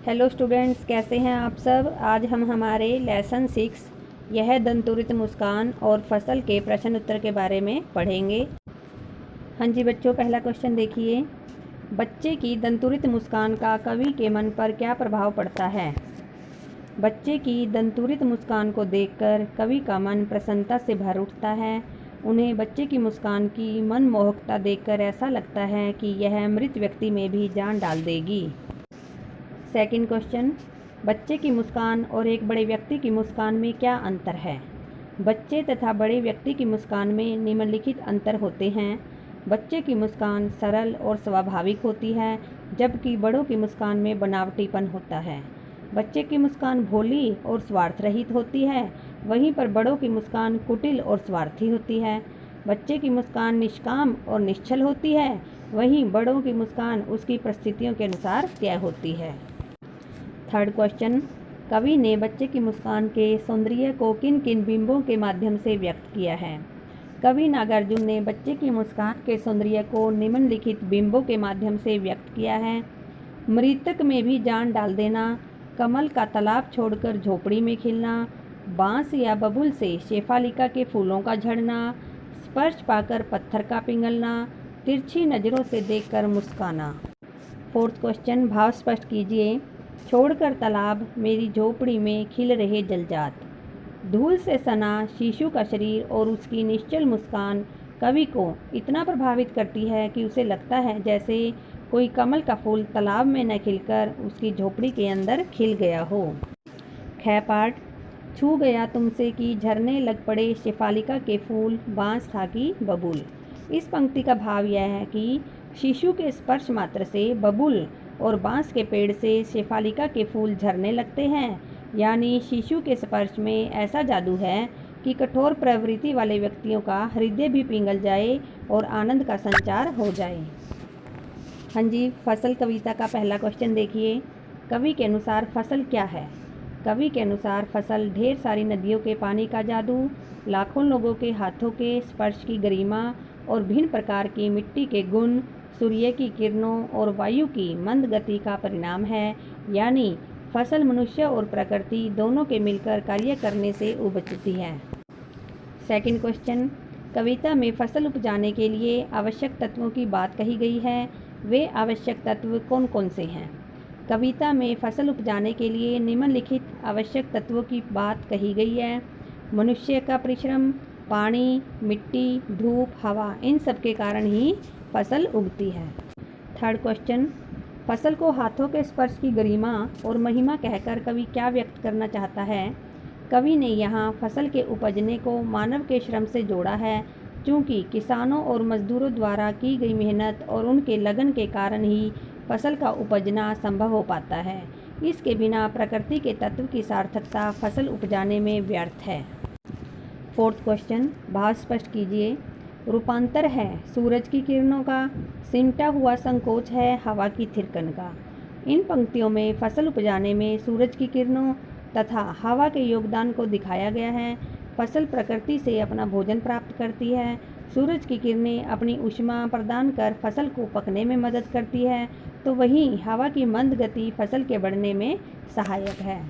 Hello students, कैसे हैं आप सब। आज हम हमारे लेसन 6 यह दंतुरित मुस्कान और फसल के प्रश्न उत्तर के बारे में पढ़ेंगे। हाँ जी बच्चों, पहला क्वेश्चन देखिए। बच्चे की दंतुरित मुस्कान का कवि के मन पर क्या प्रभाव पड़ता है। बच्चे की दंतुरित मुस्कान को देखकर कवि का मन प्रसन्नता से भर उठता है। उन्हें बच्चे की मुस्कान की मनमोहकता देखकर ऐसा लगता है कि यह मृत व्यक्ति में भी जान डाल देगी। सेकंड क्वेश्चन, बच्चे की मुस्कान और एक बड़े व्यक्ति की मुस्कान में क्या अंतर है। बच्चे तथा बड़े व्यक्ति की मुस्कान में निम्नलिखित अंतर होते हैं। बच्चे की मुस्कान सरल और स्वाभाविक होती है, जबकि बड़ों की मुस्कान में बनावटीपन होता है। बच्चे की मुस्कान भोली और स्वार्थ रहित होती है, वहीं पर बड़ों की मुस्कान कुटिल और स्वार्थी होती है। बच्चे की मुस्कान निष्काम और निश्चल होती है, वहीं बड़ों की मुस्कान उसकी परिस्थितियों के अनुसार तय होती है। थर्ड क्वेश्चन, कवि ने बच्चे की मुस्कान के सौंदर्य को किन किन बिंबों के माध्यम से व्यक्त किया है। कवि नागार्जुन ने बच्चे की मुस्कान के सौंदर्य को निम्नलिखित बिंबों के माध्यम से व्यक्त किया है। मृतक में भी जान डाल देना, कमल का तालाब छोड़कर झोपड़ी में खिलना, बांस या बबूल से शेफालिका के फूलों का झड़ना, स्पर्श पाकर पत्थर का पिघलना, तिरछी नज़रों से देखकर मुस्काना। फोर्थ क्वेश्चन, भाव स्पष्ट कीजिए। छोड़कर तालाब मेरी झोपड़ी में खिल रहे जलजात। धूल से सना शिशु का शरीर और उसकी निश्चल मुस्कान कवि को इतना प्रभावित करती है कि उसे लगता है जैसे कोई कमल का फूल तालाब में न खिलकर उसकी झोपड़ी के अंदर खिल गया हो। ख पाठ, छू गया तुमसे कि झरने लग पड़े शेफालिका के फूल, बांस था कि बबूल। इस पंक्ति का भाव यह है कि शिशु के स्पर्श मात्र से बबूल और बांस के पेड़ से शेफालिका के फूल झरने लगते हैं, यानी शिशु के स्पर्श में ऐसा जादू है कि कठोर प्रवृत्ति वाले व्यक्तियों का हृदय भी पिघल जाए और आनंद का संचार हो जाए। हाँ जी, फसल कविता का पहला क्वेश्चन देखिए। कवि के अनुसार फसल क्या है। कवि के अनुसार फसल ढेर सारी नदियों के पानी का जादू, लाखों लोगों के हाथों के स्पर्श की गरिमा और भिन्न प्रकार की मिट्टी के गुण, सूर्य की किरणों और वायु की मंद गति का परिणाम है, यानी फसल मनुष्य और प्रकृति दोनों के मिलकर कार्य करने से उपजती है। सेकंड क्वेश्चन, कविता में फसल उपजाने के लिए आवश्यक तत्वों की बात कही गई है, वे आवश्यक तत्व कौन कौन से हैं। कविता में फसल उपजाने के लिए निम्नलिखित आवश्यक तत्वों की बात कही गई है। मनुष्य का परिश्रम, पानी, मिट्टी, धूप, हवा, इन सब के कारण ही फसल उगती है। थर्ड क्वेश्चन, फसल को हाथों के स्पर्श की गरिमा और महिमा कहकर कवि क्या व्यक्त करना चाहता है। कवि ने यहाँ फसल के उपजने को मानव के श्रम से जोड़ा है, क्योंकि किसानों और मजदूरों द्वारा की गई मेहनत और उनके लगन के कारण ही फसल का उपजना संभव हो पाता है। इसके बिना प्रकृति के तत्व की सार्थकता फसल उपजाने में व्यर्थ है। फोर्थ क्वेश्चन, भाव स्पष्ट कीजिए। रूपांतर है सूरज की किरणों का, सिमटा हुआ संकोच है हवा की थिरकन का। इन पंक्तियों में फसल उपजाने में सूरज की किरणों तथा हवा के योगदान को दिखाया गया है। फसल प्रकृति से अपना भोजन प्राप्त करती है। सूरज की किरणें अपनी ऊष्मा प्रदान कर फसल को पकने में मदद करती है, तो वहीं हवा की मंद गति फसल के बढ़ने में सहायक है।